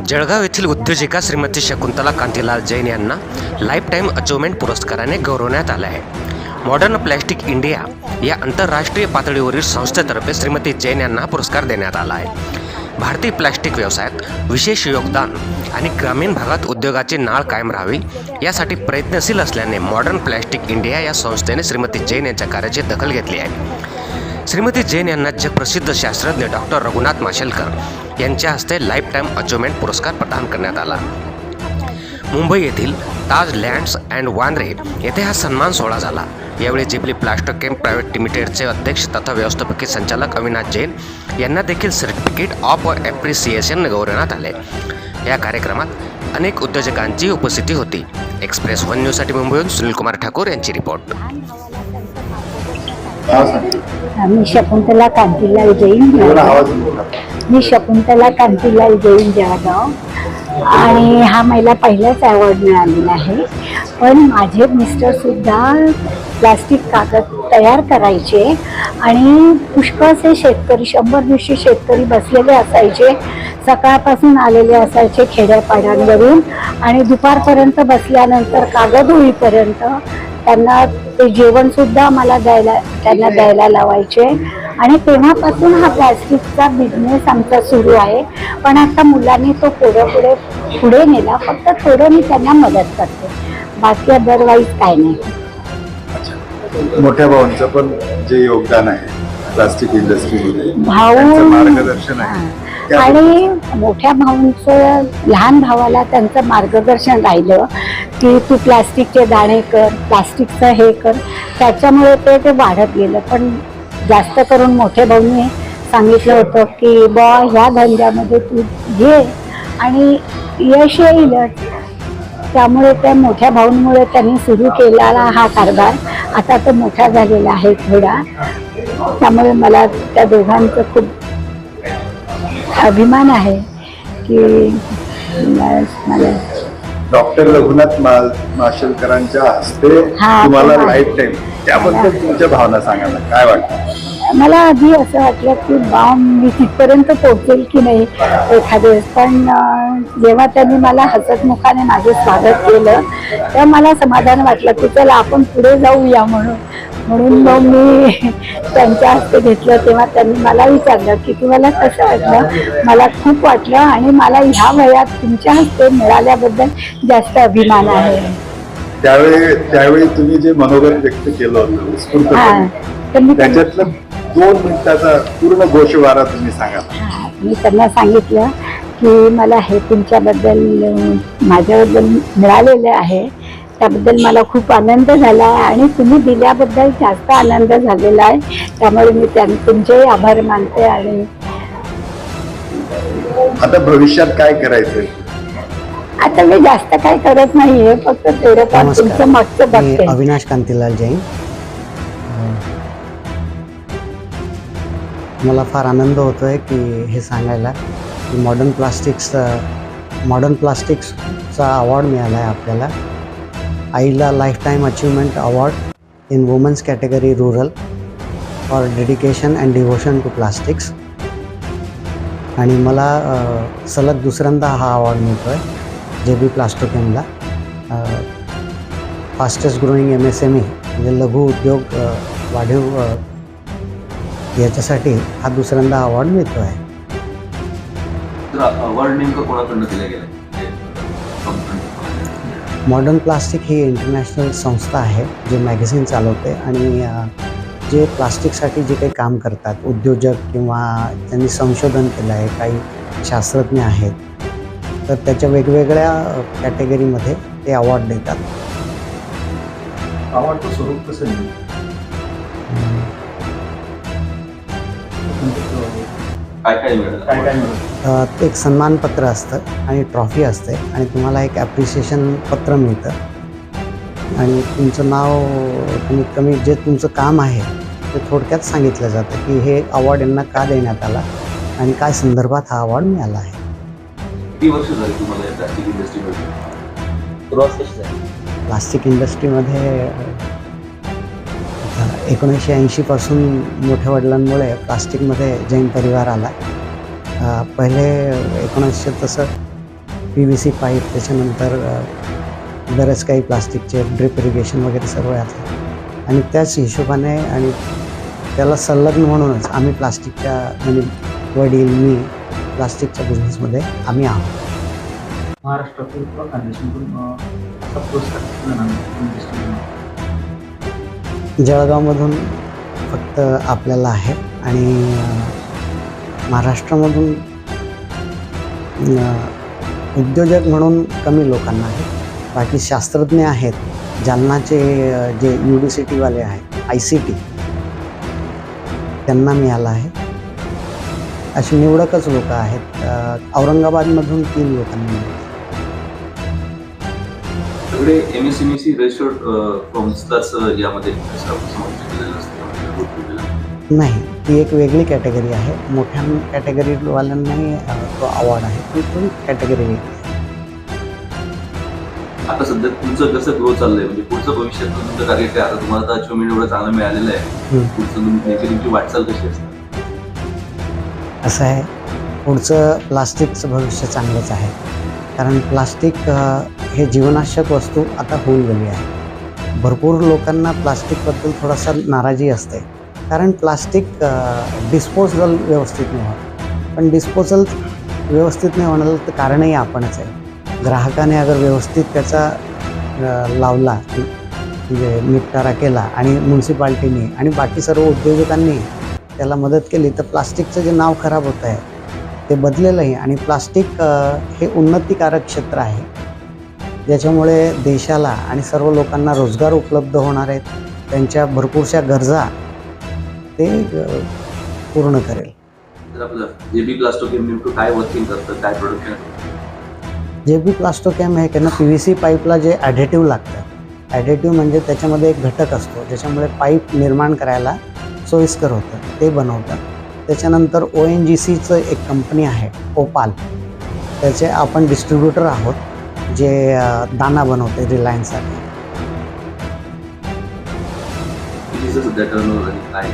जळगाव येथील उद्योजिका श्रीमती शकुंतला कांतीलाल जैन यांना life time achievement पुरस्काराने गौरवण्यात आले आहे. मॉडर्न प्लॅस्टिक इंडिया या आंतरराष्ट्रीय पातळीवरील संस्थेतर्फे श्रीमती जैन यांना हा पुरस्कार देण्यात आला आहे. भारतीय प्लॅस्टिक व्यवसायात विशेष योगदान आणि ग्रामीण भागात उद्योगाची नाळ कायम राहावी यासाठी प्रयत्नशील असल्याने मॉडर्न प्लॅस्टिक इंडिया या संस्थेने श्रीमती जैन यांच्या कार्याची दखल घेतली आहे. श्रीमती जैन यांना जगप्रसिद्ध शास्त्रज्ञ डॉक्टर रघुनाथ माशेलकर यांच्या हस्ते लाईफ टाईम अचिव्हमेंट पुरस्कार प्रदान करण्यात आला. मुंबई येथील ताज लँड्स अँड वांद्रे येथे हा सन्मान सोहळा झाला. यावेळी जिबली प्लास्टोकेम प्रायव्हेट लिमिटेडचे अध्यक्ष तथा व्यवस्थापकीय संचालक अविनाश जैन यांना देखील सर्टिफिकेट ऑफ ॲप्रिसिएशन गौरवण्यात आले. या कार्यक्रमात अनेक उद्योजकांची उपस्थिती होती. एक्सप्रेस वन न्यूजसाठी मुंबईहून सुनील कुमार ठाकूर यांची रिपोर्ट. मी शकुंतला कांतीलाल जैन जळगाव आणि हा मला पहिलाच अवॉर्ड मिळालेला आहे. पण माझे मिस्टरसुद्धा प्लास्टिक कागद तयार करायचे आणि पुष्कळसे शेतकरी 100-200 शेतकरी बसलेले असायचे. सकाळपासून आलेले असायचे खेड्यापाड्यांवरून आणि दुपारपर्यंत बसल्यानंतर कागद होईपर्यंत त्यांना ते जेवणसुद्धा मला त्यांना द्यायला लावायचे. आणि तेव्हापासून हा प्लॅस्टिकचा बिझनेस आमचा सुरू आहे. पण आता मुलांनी तो पुढे नेला. फक्त थोडं मी त्यांना मदत करते, बाकी अदरवाईज काय नाही. मोठ्या भावांचं पण जे योगदान आहे प्लास्टिक इंडस्ट्रीमध्ये, भाऊ मार्गदर्शन आहे आणि मोठ्या भाऊंचं लहान भावाला त्यांचं मार्गदर्शन राहिलं की तू प्लास्टिकचे दाणे कर, प्लास्टिकचं हे कर. त्याच्यामुळे ते वाढत गेलं. पण जास्त करून मोठ्या भाऊंनी सांगितलं होतं की ह्या धंद्यामध्ये तू घे आणि यश येईलच. त्यामुळे त्या मोठ्या भाऊंमुळे त्यांनी सुरू केलेला हा कारभार आता तो मोठा झालेला आहे थोडा. त्यामुळे मला त्या दोघांचं खूप अभिमान आहे की मला डॉक्टर रघुनाथ माशेलकरांच्या हस्ते तुम्हाला लाईफ टाईम, त्याबद्दल तुमच्या भावना सांगा ना, काय वाटतं? मला आधी असं वाटलं की मी तिथपर्यंत पोहोचेल की नाही एखाद्या वेळेस. पण जेव्हा त्यांनी मला हसतमुखाने माझं स्वागत केलं तेव्हा मला समाधान वाटलं की चला आपण पुढे जाऊया म्हणून मग मी त्यांच्या हस्ते घेतलं. तेव्हा त्यांनी मला विचारलं की तुम्हाला कसं वाटलं. मला खूप वाटलं आणि मला ह्या वयात तुमच्या हस्ते मिळाल्याबद्दल जास्त अभिमान आहे. त्यावेळी तुम्ही जे मनोगत व्यक्त केलं होतं उत्स्फूर्तपणे, त्याच्यातलं 2 मिनिटाचा पूर्ण गोषवारा तुम्ही सांगा. मी त्यांना सांगितलं की मला हे तुमच्याबद्दल माझ्याबद्दल मिळालेलं आहे, त्याबद्दल मला खूप आनंद झाला आहे आणि तुम्ही दिल्याबद्दल जास्त आनंद झालेला आहे. त्यामुळे मी तुमचेही आभार मानते. आणि आता भविष्यात काय करायचंय? आता मी जास्त काय करत नाहीये, फक्त तेवढं तुमचं मागचं बघते. अविनाश कांतीलाल जैन. मला फार आनंद होतोय की हे सांगायला की मॉडर्न प्लास्टिक्सचा अवॉर्ड मिळाला आहे आपल्याला. आईला life time achievement award in women's category rural for dedication and devotion to plastics. आणि मला सलग दुसऱ्यांदा हा अवॉर्ड मिळतो आहे JB प्लास्टोकेमला. फास्टेस्ट ग्रोईंग MSME म्हणजे लघु उद्योग वाढीव याच्यासाठी हा दुसऱ्यांदा अवॉर्ड मिळतो आहे. मॉडर्न प्लास्टिक ही इंटरनॅशनल संस्था आहे जी मॅगझिन चालवते आणि जे प्लास्टिकसाठी जे काही काम करतात उद्योजक किंवा त्यांनी संशोधन केलं आहे, काही शास्त्रज्ञ आहेत, तर त्याच्या वेगवेगळ्या कॅटेगरीमध्ये ते अवॉर्ड देतात. अवॉर्डचं स्वरूप कसं आहे? एक सन्मानपत्र असतं आणि ट्रॉफी असते आणि तुम्हाला एक ॲप्रिसिएशन पत्र मिळतं आणि तुमचं नाव, कमीत कमी जे तुमचं काम आहे ते थोडक्यात सांगितलं जातं की हे अवॉर्ड यांना का देण्यात आला आणि काय संदर्भात हा अवॉर्ड मिळाला आहे. किती वर्ष झाली तुम्हाला प्लास्टिक इंडस्ट्रीमध्ये? प्लास्टिक इंडस्ट्रीमध्ये 1980 पासून मोठ्या वडिलांमुळे प्लास्टिकमध्ये जैन परिवार आला. पहिले 1900 तसं PVC पाईप, त्याच्यानंतर बरेच काही प्लास्टिकचे ड्रिप इरिगेशन वगैरे सर्व आहे. आणि त्याच हिशोबाने आणि त्याला संलग्न म्हणूनच आम्ही प्लास्टिकच्या, म्हणजे वडील, मी प्लास्टिकच्या बिझनेसमध्ये आम्ही आहोत. महाराष्ट्रातील फाउंडेशनकडून असा पुरस्कार दिला ना इंडस्ट्रीमध्ये. जळगावमधून फक्त आपल्याला आहे आणि महाराष्ट्रामधून उद्योजक म्हणून कमी लोकांना आहे. बाकी शास्त्रज्ञ आहेत. जालनाचे जे UDCTवाले आहेत, ICT, त्यांना मिळाला आहे. अशी निवडकच लोक आहेत. औरंगाबादमधून 3 लोकांना मिळाले. सगळे MSMEC रजिस्टर्ड फर्म्सलाच यामध्ये समाविष्ट केलेलं असतं. नाही, ती एक वेगळी कॅटेगरी आहे. मोठ्या कॅटेगरीवाल्यांनाही तो अवॉर्ड आहे, पण तो कॅटेगरी वेगळी आहे. आता सध्या तुमचं कसं ग्रो चाललंय, म्हणजे पुढचं भविष्यात तुमचं टार्गेट काय? आता तुम्हाला तर अचिव्हमेंट एवढं चांगलं मिळालेलं आहे, पुढचं तुमची वाटचाल कशी असते? असं आहे, पुढचं प्लास्टिकचं भविष्य चांगलंच आहे. कारण प्लास्टिक हे जीवनावश्यक वस्तू आता होऊन गेली आहे. भरपूर लोकांना प्लास्टिकबद्दल थोडासा नाराजी असते, कारण प्लास्टिक डिस्पोजल व्यवस्थित नाही होत. पण डिस्पोजल व्यवस्थित नाही होण्याला तर कारणही आपणच आहे. ग्राहकाने अगर व्यवस्थित त्याचा लावला, म्हणजे निपटारा केला, आणि म्युन्सिपाल्टीने आणि बाकी सर्व उद्योजकांनी त्याला मदत केली, तर प्लास्टिकचं जे नाव खराब होत आहे ते बदलेलंही. आणि प्लास्टिक हे उन्नतीकारक क्षेत्र आहे, ज्याच्यामुळे देशाला आणि सर्व लोकांना रोजगार उपलब्ध होणार आहेत. त्यांच्या भरपूरशा गरजा ते पूर्ण करेल. तर आपलं JB प्लास्टोकेम नेमकं काय वर्किंग करतं, काय प्रोडक्शन? JB प्लास्टोकॅम हे त्यांना PVC पाईपला जे ॲडेटिव्ह लागतं, ॲडेटिव्ह म्हणजे त्याच्यामध्ये एक घटक असतो ज्याच्यामुळे पाईप निर्माण करायला सोयीस्कर होतं, ते बनवतात. त्याच्यानंतर ONGCचं एक कंपनी आहे, ओपाल, त्याचे आपण डिस्ट्रीब्युटर आहोत, जे दाना बनवते रिलायन्ससाठी. कितीचं सध्या टर्नओव्हर आणि काय?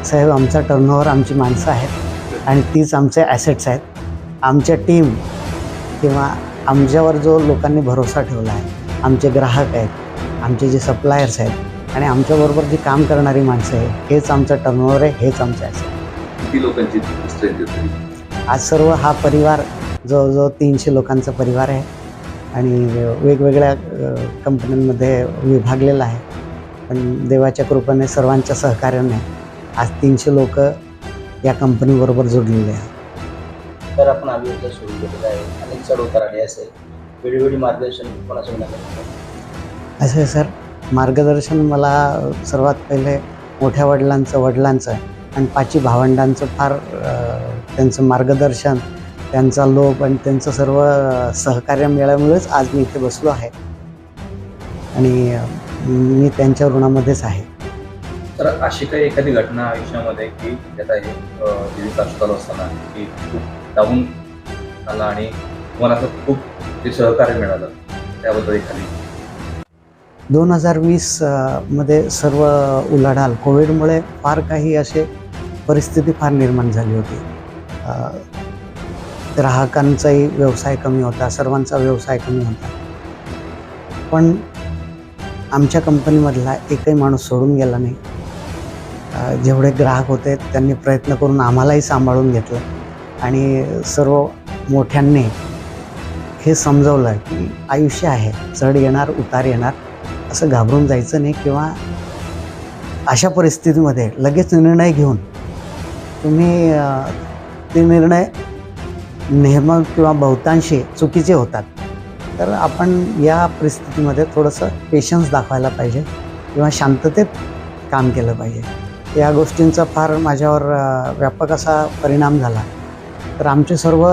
साहेब, आमचा टर्नओव्हर, आमची माणसं आहेत आणि तीच आमचे ॲसेट्स आहेत. आमच्या टीम किंवा आमच्यावर जो लोकांनी भरोसा ठेवला आहे, आमचे ग्राहक आहेत, आमचे जे सप्लायर्स आहेत आणि आमच्याबरोबर जी काम करणारी माणसं आहे, हेच आमचं टर्नओव्हर आहे, हेच आमचं ॲसेट. किती लोकांची स्ट्रेंथ आहे? आज सर्व हा परिवार जवळजवळ 300 लोकांचा परिवार आहे आणि वेगवेगळ्या कंपन्यांमध्ये विभागलेला आहे. पण देवाच्या कृपेने, सर्वांच्या सहकार्याने आज 300 लोक या कंपनीबरोबर जोडलेले आहेत. तर आपण आयुष्यात सुरू केलेलं आहे, अनेक चढउतार आले असेल, वेळोवेळी मार्गदर्शन कोणाचं मिळालं? असं आहे सर, मार्गदर्शन मला सर्वात पहिले मोठ्या वडिलांचं आणि 5 भावंडांचं फार त्यांचं मार्गदर्शन, त्यांचा लोभ आणि त्यांचं सर्व सहकार्य मिळाल्यामुळेच आज मी इथे बसलो आहे आणि मी त्यांच्या ऋणामध्येच आहे. तर अशी काही एखादी घटना आयुष्यामध्ये की त्यात आहे JB प्लास्टो चालू असताना की खूप डाऊन आला आणि तुम्हाला असं खूप ते सहकार्य मिळालं, त्याबद्दल एखादी? 2020 मध्ये सर्व उलाढाल कोविडमुळे फार काही असे परिस्थिती फार निर्माण झाली होती. ग्राहकांचाही व्यवसाय कमी होता, सर्वांचा व्यवसाय कमी होता. पण आमच्या कंपनीमधला एकही माणूस सोडून गेला नाही. जेवढे ग्राहक होते त्यांनी प्रयत्न करून आम्हालाही सांभाळून घेतलं आणि सर्व मोठ्यांनी हे समजवलं की आयुष्य आहे, चढ येणार, उतार येणार, असं घाबरून जायचं नाही किंवा अशा परिस्थितीमध्ये लगेच निर्णय घेऊन तुम्ही ते निर्णय नेहमी किंवा बहुतांशी चुकीचे होतात. तर आपण या परिस्थितीमध्ये थोडंसं पेशन्स दाखवायला पाहिजे किंवा शांततेत काम केलं पाहिजे. या गोष्टींचा फार माझ्यावर व्यापक असा परिणाम झाला. तर आमचे सर्व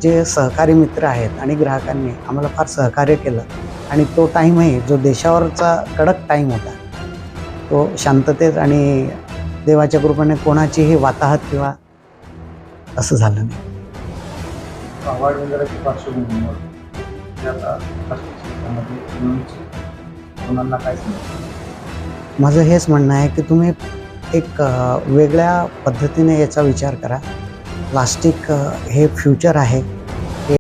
जे सहकारी मित्र आहेत आणि ग्राहकांनी आम्हाला फार सहकार्य केलं आणि तो टाईमही जो देशावरचा कडक टाईम होता, तो शांततेत आणि देवाच्या कृपेने कोणाचीही वाताहत किंवा असं झालं नाही. अवॉर्ड वगैरेची पार्श्वभूमीवर ते आता प्लास्टिक क्षेत्रामध्ये कोणाला काय सांगतो? माझं हेच म्हणणं आहे की तुम्ही एक वेगळ्या पद्धतीने याचा विचार करा. प्लास्टिक हे फ्युचर आहे